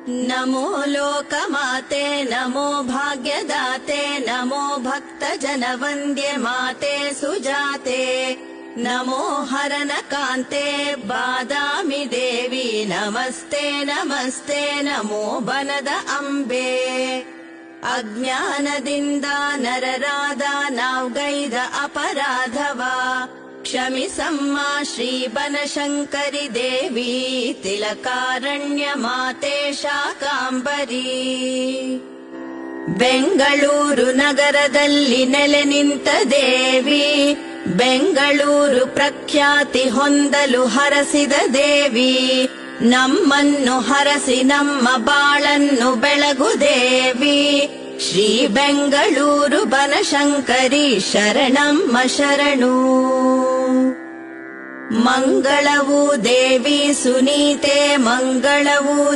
ನಮೋ ಲೋಕಮಾತೆ ನಮೋ ಭಾಗ್ಯದಾತೆ ನಮೋ ಭಕ್ತಜನವಂದ್ಯೆ ಮಾತೆ ಸುಜಾತೆ ನಮೋ ಹರನಕಾಂತೆ ಬಾದಾಮಿ ದೇವಿ ನಮಸ್ತೆ ನಮಸ್ತೆ ನಮೋ ಬನದ ಅಂಬೆ. ಅಜ್ಞಾನದಿಂದ ನರರಾದ ನಾವ್ಗೈದ ಅಪರಾಧವ ಕ್ಷಮಿಸಮ್ಮ ಶ್ರೀ ಬನಶಂಕರಿ ದೇವಿ ತಿಲಕಾರಣ್ಯ ಮಾತೆ ಶಾಕಾಂಬರಿ. ಬೆಂಗಳೂರು ನಗರದಲ್ಲಿ ನೆಲೆ ನಿಂತ ದೇವಿ ಬೆಂಗಳೂರು ಪ್ರಖ್ಯಾತಿ ಹೊಂದಲು ಹರಸಿದ ದೇವಿ ನಮ್ಮನ್ನು ಹರಸಿ ನಮ್ಮ ಬಾಳನ್ನು ಬೆಳಗು ದೇವಿ ಶ್ರೀ ಬೆಂಗಳೂರು ಬನಶಂಕರಿ ಶರಣಮ್ಮ ಶರಣು. ಮಂಗಳವು ದೇವಿ ಸುನೀತೆ ಮಂಗಳವು